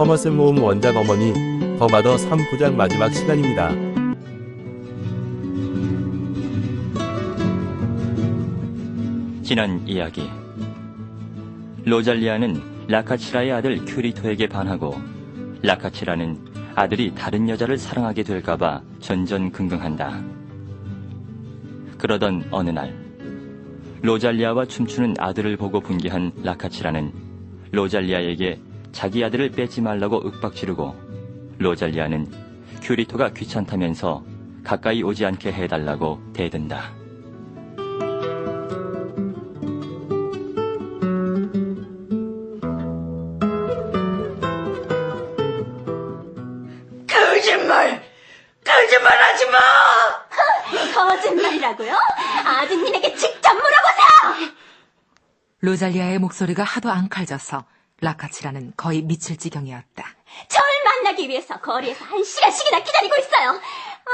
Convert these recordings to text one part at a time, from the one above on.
서머셋 모음 원작 어머니 더 마더 3부작 마지막 시간입니다. 지난 이야기. 로잘리아는 라카치라의 아들 큐리토에게 반하고 라카치라는 아들이 다른 여자를 사랑하게 될까봐 전전긍긍한다. 그러던 어느 날 로잘리아와 춤추는 아들을 보고 분개한 라카치라는 로잘리아에게 자기 아들을 뺏지 말라고 윽박지르고 로잘리아는 큐리토가 귀찮다면서 가까이 오지 않게 해달라고 대든다. 거짓말하지 마! 거짓말이라고요? 아드님에게 직접 물어보세요! 로잘리아의 목소리가 하도 앙칼져서 라카치라는 거의 미칠 지경이었다. 절 만나기 위해서 거리에서 1시간씩이나 기다리고 있어요.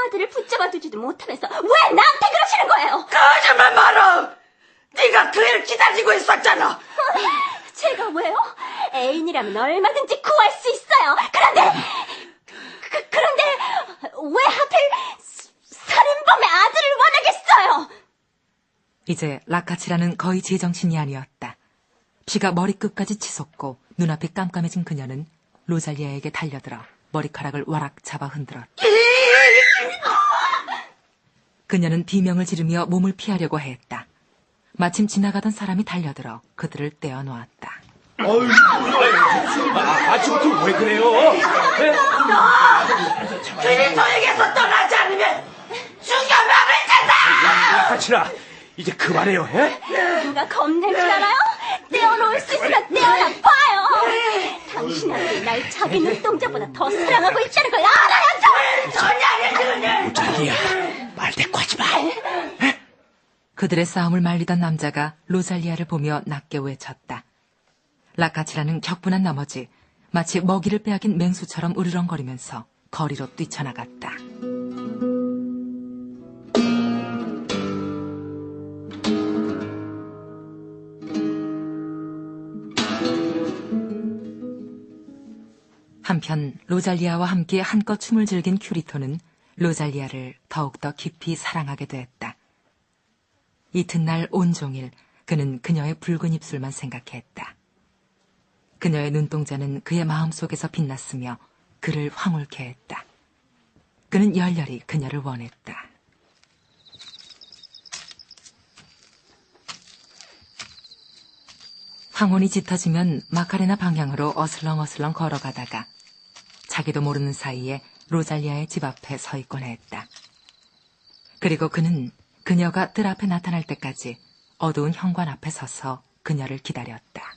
아들을 붙잡아 두지도 못하면서 왜 나한테 그러시는 거예요? 거짓말 말어! 네가 그 애를 기다리고 있었잖아. 제가 왜요? 애인이라면 얼마든지 구할 수 있어요. 그런데 왜 하필 살인범의 아들을 원하겠어요? 이제 라카치라는 거의 제정신이 아니었다. 피가 머리끝까지 치솟고 눈앞이 깜깜해진 그녀는 로잘리아에게 달려들어 머리카락을 와락 잡아 흔들었다. 그녀는 비명을 지르며 몸을 피하려고 했다. 마침 지나가던 사람이 달려들어 그들을 떼어놓았다. 아침부터 왜 그래요? 큐리토에게서 떠나지 않으면 죽여먹을 텐다! 라카치라, 이제 그만해요. 해? 누가 겁낼 줄 알아요? 떼어놓을 수 있으면 떼어놔 봐요. 당신 아들이 날 자기 눈동자보다 더 사랑하고 있다는 걸 알아야죠. 자기야, 말 대꾸하지 마. 그들의 싸움을 말리던 남자가 로잘리아를 보며 낮게 외쳤다. 라카치라는 격분한 나머지 마치 먹이를 빼앗긴 맹수처럼 으르렁거리면서 거리로 뛰쳐나갔다. 한편 로잘리아와 함께 한껏 춤을 즐긴 큐리토는 로잘리아를 더욱더 깊이 사랑하게 됐다. 이튿날 온종일 그는 그녀의 붉은 입술만 생각했다. 그녀의 눈동자는 그의 마음속에서 빛났으며 그를 황홀케 했다. 그는 열렬히 그녀를 원했다. 황혼이 짙어지면 마카레나 방향으로 어슬렁어슬렁 걸어가다가 자기도 모르는 사이에 로잘리아의 집 앞에 서 있곤 했다. 그리고 그는 그녀가 뜰 앞에 나타날 때까지 어두운 현관 앞에 서서 그녀를 기다렸다.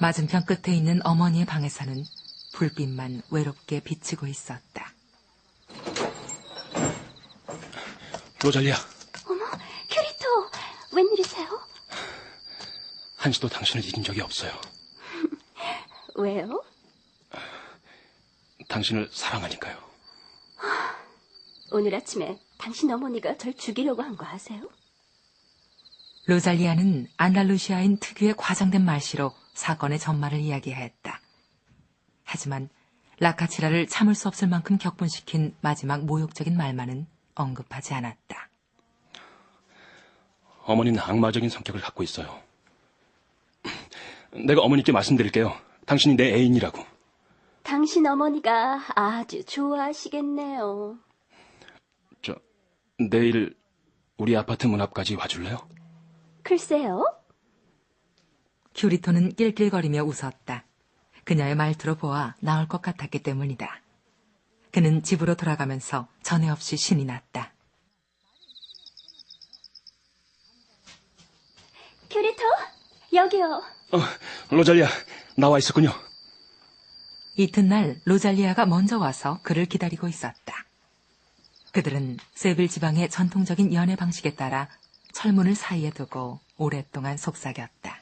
맞은편 끝에 있는 어머니의 방에서는 불빛만 외롭게 비치고 있었다. 로잘리아. 어머, 큐리토, 웬일이세요? 한시도 당신을 잊은 적이 없어요. 왜요? 당신을 사랑하니까요. 오늘 아침에 당신 어머니가 절 죽이려고 한 거 아세요? 로잘리아는 안달루시아인 특유의 과장된 말씨로 사건의 전말을 이야기했다. 하지만 라카치라를 참을 수 없을 만큼 격분시킨 마지막 모욕적인 말만은 언급하지 않았다. 어머니는 악마적인 성격을 갖고 있어요. 내가 어머니께 말씀드릴게요. 당신이 내 애인이라고. 당신 어머니가 아주 좋아하시겠네요. 내일 우리 아파트 문 앞까지 와줄래요? 글쎄요. 큐리토는 낄낄거리며 웃었다. 그녀의 말투로 보아 나올 것 같았기 때문이다. 그는 집으로 돌아가면서 전에 없이 신이 났다. 큐리토, 여기요. 로잘리아, 나와 있었군요. 이튿날 로잘리아가 먼저 와서 그를 기다리고 있었다. 그들은 세빌 지방의 전통적인 연애 방식에 따라 철문을 사이에 두고 오랫동안 속삭였다.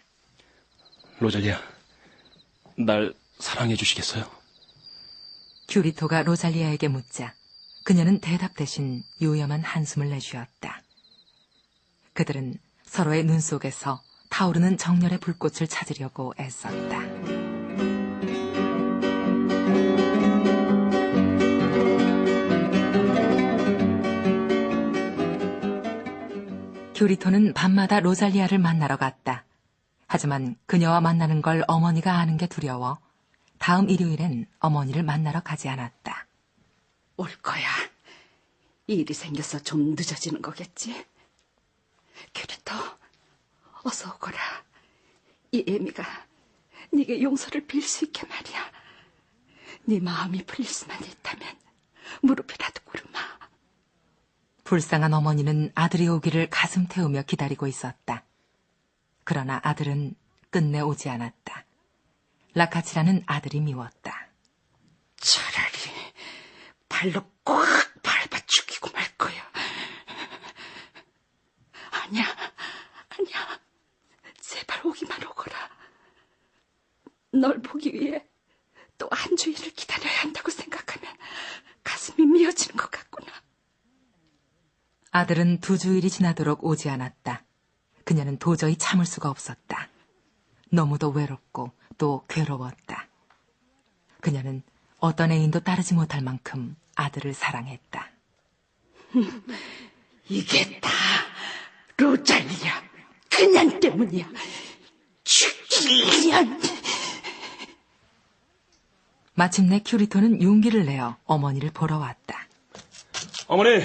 로잘리아, 날 사랑해 주시겠어요? 큐리토가 로잘리아에게 묻자 그녀는 대답 대신 요염한 한숨을 내쉬었다. 그들은 서로의 눈 속에서 타오르는 정열의 불꽃을 찾으려고 애썼다. 큐리토는 밤마다 로잘리아를 만나러 갔다. 하지만 그녀와 만나는 걸 어머니가 아는 게 두려워 다음 일요일엔 어머니를 만나러 가지 않았다. 올 거야. 일이 생겨서 좀 늦어지는 거겠지. 큐리토, 어서 오거라. 이 애미가 네게 용서를 빌 수 있게 말이야. 네 마음이 풀릴 수만 있다면 무릎이라도 꿇으마. 불쌍한 어머니는 아들이 오기를 가슴 태우며 기다리고 있었다. 그러나 아들은 끝내 오지 않았다. 라카치라는 아들이 미웠다. 차라리 발로 꽉 밟아 죽이고 말 거야. 아니야. 제발 오기만 오거라. 널 보기 위해 또 한 주일을 기다려야 한다고 생각하면 가슴이 미어지는 것 같구나. 아들은 2주일이 지나도록 오지 않았다. 그녀는 도저히 참을 수가 없었다. 너무도 외롭고 또 괴로웠다. 그녀는 어떤 애인도 따르지 못할 만큼 아들을 사랑했다. 이게 다 로잘리아 그냥 때문이야. 죽이련. 마침내 큐리토는 용기를 내어 어머니를 보러 왔다. 어머니!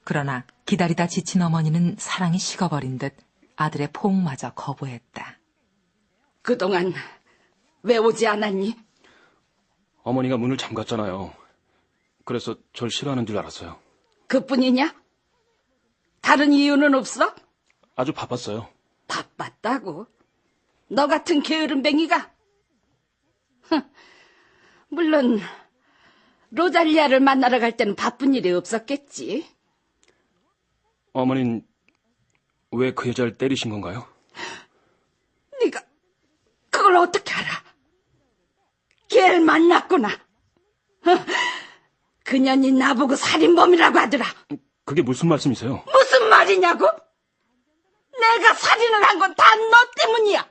그러나 기다리다 지친 어머니는 사랑이 식어버린 듯 아들의 포옹마저 거부했다. 그동안 왜 오지 않았니? 어머니가 문을 잠갔잖아요. 그래서 절 싫어하는 줄 알았어요. 그뿐이냐? 다른 이유는 없어? 아주 바빴어요. 바빴다고? 너 같은 게으름뱅이가? 물론 로잘리아를 만나러 갈 때는 바쁜 일이 없었겠지. 어머닌 왜 그 여자를 때리신 건가요? 네가 그걸 어떻게 알아? 걔를 만났구나. 그년이 나보고 살인범이라고 하더라. 그게 무슨 말씀이세요? 무슨 말이냐고? 내가 살인을 한 건 다 너 때문이야.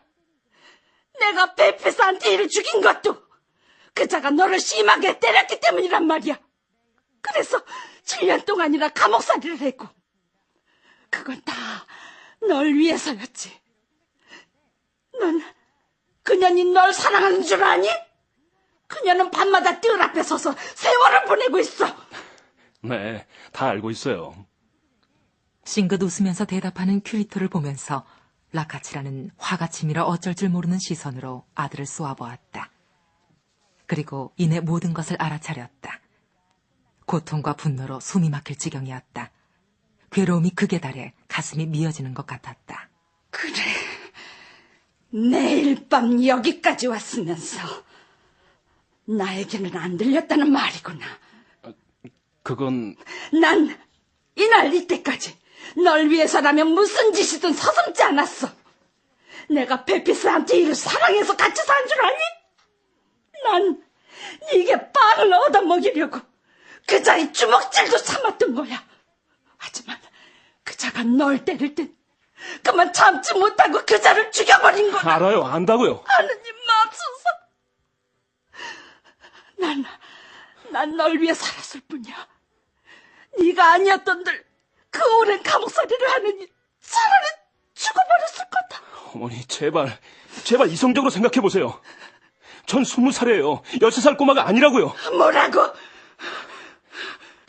내가 베피스한테를 죽인 것도 그자가 너를 심하게 때렸기 때문이란 말이야. 그래서 7년 동안이나 감옥살이를 했고 그건 다 널 위해서였지. 넌 그년이 널 사랑하는 줄 아니? 그녀는 밤마다 뜰 앞에 서서 세월을 보내고 있어. 네, 다 알고 있어요. 싱긋 웃으면서 대답하는 큐리토를 보면서 라카치라는 화가 치밀어 어쩔 줄 모르는 시선으로 아들을 쏘아보았다. 그리고 이내 모든 것을 알아차렸다. 고통과 분노로 숨이 막힐 지경이었다. 괴로움이 극에 달해 가슴이 미어지는 것 같았다. 그래, 내일 밤 여기까지 왔으면서 나에게는 안 들렸다는 말이구나. 그건... 난 이날 이때까지 널 위해서라면 무슨 짓이든 서슴지 않았어. 내가 베피스한테 이를 사랑해서 같이 산 줄 아니? 난 네게 빵을 얻어먹이려고 그자의 주먹질도 참았던 거야. 하지만 그자가 널 때릴 땐 그만 참지 못하고 그자를 죽여버린 거야. 알아요, 안다고요. 하느님 맙소서. 난 널 위해 살았을 뿐이야. 네가 아니었던들 그 오랜 감옥살이를 하느니 차라리 죽어버렸을 거다. 어머니, 제발 이성적으로 생각해보세요. 전 20살이에요. 13살 꼬마가 아니라고요. 뭐라고?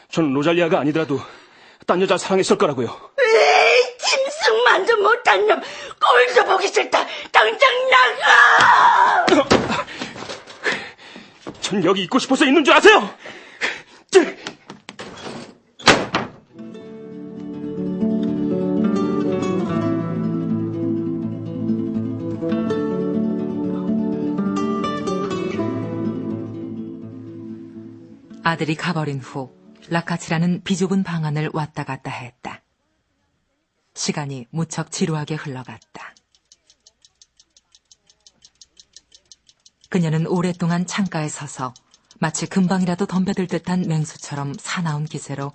전 로잘리아가 아니더라도 딴 여자 사랑했을 거라고요. 에이, 짐승만도 못한 놈. 꼴도 보기 싫다. 당장 나가! 전 여기 있고 싶어서 있는 줄 아세요? 아들이 가버린 후 라카치라는 비좁은 방 안을 왔다 갔다 했다. 시간이 무척 지루하게 흘러갔다. 그녀는 오랫동안 창가에 서서 마치 금방이라도 덤벼들 듯한 맹수처럼 사나운 기세로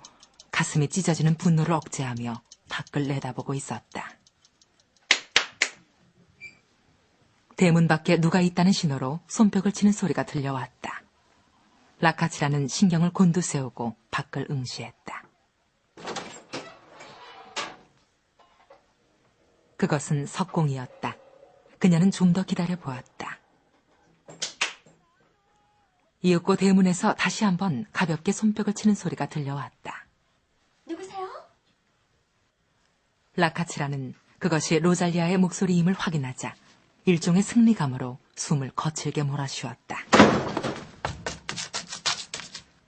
가슴이 찢어지는 분노를 억제하며 밖을 내다보고 있었다. 대문 밖에 누가 있다는 신호로 손뼉을 치는 소리가 들려왔다. 라카치라는 신경을 곤두세우고 밖을 응시했다. 그것은 석공이었다. 그녀는 좀 더 기다려보았다. 이윽고 대문에서 다시 한번 가볍게 손뼉을 치는 소리가 들려왔다. 누구세요? 라카치라는 그것이 로잘리아의 목소리임을 확인하자 일종의 승리감으로 숨을 거칠게 몰아쉬었다.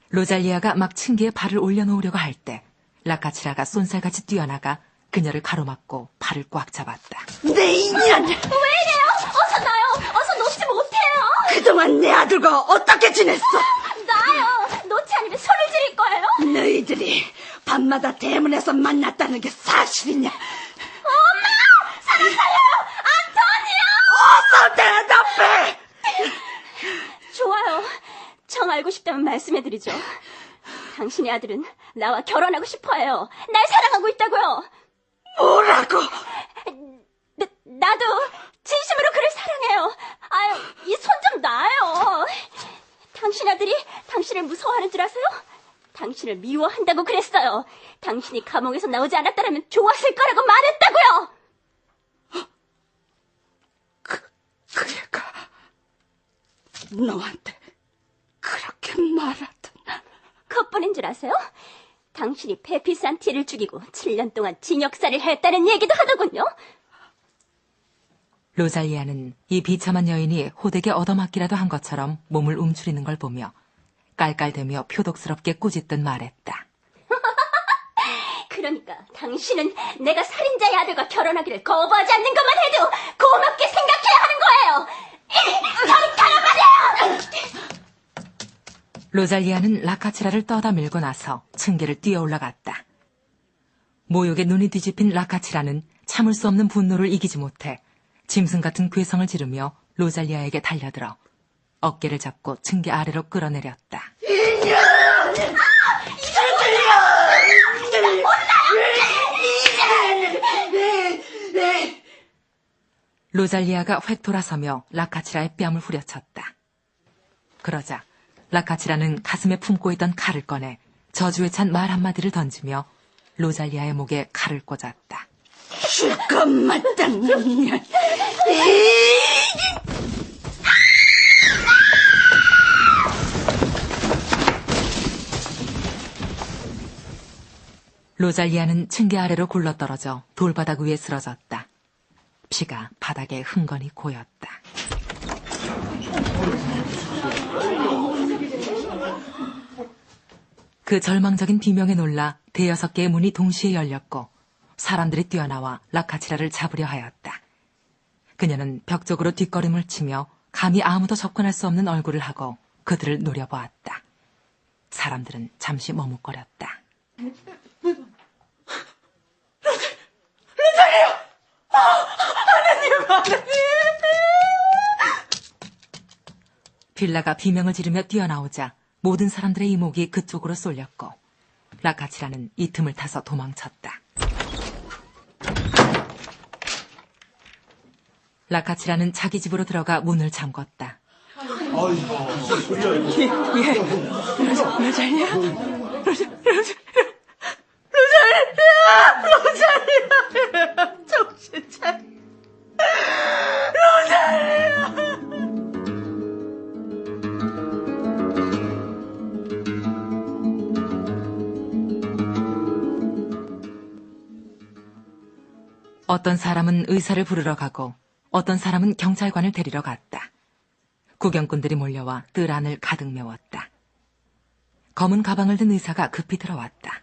로잘리아가 막 층계에 발을 올려놓으려고 할 때 라카치라가 쏜살같이 뛰어나가 그녀를 가로막고 발을 꽉 잡았다. 내 인연! 왜 이래요? 어서 나요. 어서 놓지 못해요. 그동안 내 아들과 어떻게 지냈어? 나요. 놓지 않으면 소리를 지를 거예요. 너희들이 밤마다 대문에서 만났다는 게 사실이냐? 엄마! 사랑 살려요! 안토니오! 어서 대답해! 좋아요. 정 알고 싶다면 말씀해드리죠. 당신의 아들은 나와 결혼하고 싶어해요. 날 사랑하고 있다고요. 뭐라고? 나도 진심으로 그를 사랑해요. 아유, 이 손 좀 놔요. 당신 아들이 당신을 무서워하는 줄 아세요? 당신을 미워한다고 그랬어요. 당신이 감옥에서 나오지 않았다면 좋았을 거라고 말했다고요. 그 애가 너한테 그렇게 말하더나? 그것뿐인 줄 아세요? 당신이 페피산티를 죽이고 7년 동안 징역살이를 했다는 얘기도 하더군요. 로잘리아는 이 비참한 여인이 호되게 얻어맞기라도 한 것처럼 몸을 움츠리는 걸 보며 깔깔대며 표독스럽게 꾸짖듯 말했다. 그러니까 당신은 내가 살인자의 아들과 결혼하기를 거부하지 않는 것만 해도 고맙게 생각해야 하는 거예요. 저리 가란 말이에요. 로잘리아는 라카치라를 떠다 밀고 나서 층계를 뛰어 올라갔다. 모욕에 눈이 뒤집힌 라카치라는 참을 수 없는 분노를 이기지 못해 짐승 같은 괴성을 지르며 로잘리아에게 달려들어 어깨를 잡고 층계 아래로 끌어내렸다. 로잘리아가 획 돌아서며 라카치라의 뺨을 후려쳤다. 그러자 라카치라는 가슴에 품고 있던 칼을 꺼내 저주에 찬 말 한마디를 던지며 로잘리아의 목에 칼을 꽂았다. 실컷 마땅한 년. 로잘리아는 층계 아래로 굴러떨어져 돌바닥 위에 쓰러졌다. 피가 바닥에 흥건히 고였다. 그 절망적인 비명에 놀라 대여섯 개의 문이 동시에 열렸고 사람들이 뛰어나와 라카치라를 잡으려 하였다. 그녀는 벽 쪽으로 뒷걸음을 치며 감히 아무도 접근할 수 없는 얼굴을 하고 그들을 노려보았다. 사람들은 잠시 머뭇거렸다. 빌라가 비명을 지르며 뛰어나오자 모든 사람들의 이목이 그쪽으로 쏠렸고 라카치라는 이 틈을 타서 도망쳤다. 라카치라는 자기 집으로 들어가 문을 잠궜다. 로잘리아! 정신 차려. 로잘리아! 어떤 사람은 의사를 부르러 가고 어떤 사람은 경찰관을 데리러 갔다. 구경꾼들이 몰려와 뜰 안을 가득 메웠다. 검은 가방을 든 의사가 급히 들어왔다.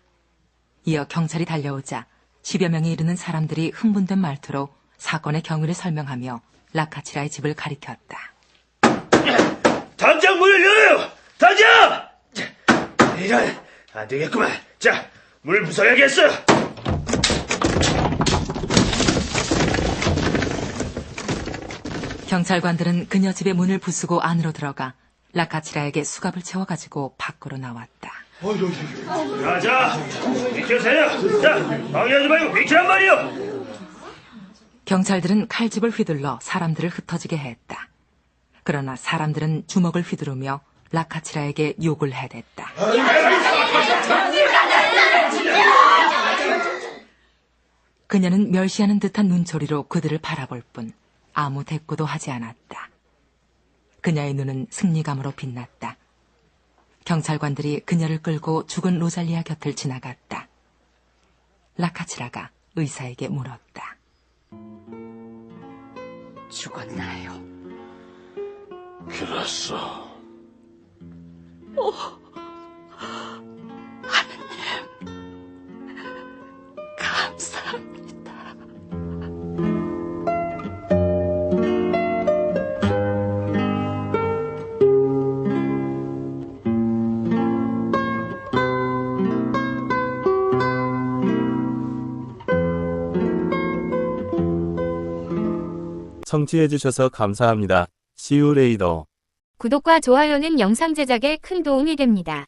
이어 경찰이 달려오자 10여 명에 이르는 사람들이 흥분된 말투로 사건의 경위를 설명하며 라카치라의 집을 가리켰다. 당장 문을 열어요! 당장! 이런, 안 되겠구만. 자, 문을 부숴야겠어! 경찰관들은 그녀 집의 문을 부수고 안으로 들어가 라카치라에게 수갑을 채워가지고 밖으로 나왔다. 자, 비켜세요. 자, 방해하지 말고 비키란 말이요. 경찰들은 칼집을 휘둘러 사람들을 흩어지게 했다. 그러나 사람들은 주먹을 휘두르며 라카치라에게 욕을 해댔다. 그녀는 멸시하는 듯한 눈초리로 그들을 바라볼 뿐 아무 대꾸도 하지 않았다. 그녀의 눈은 승리감으로 빛났다. 경찰관들이 그녀를 끌고 죽은 로잘리아 곁을 지나갔다. 라카치라가 의사에게 물었다. 죽었나요? 그랬어. 감사합니다. 청취해주셔서 감사합니다. See you later. 구독과 좋아요는 영상 제작에 큰 도움이 됩니다.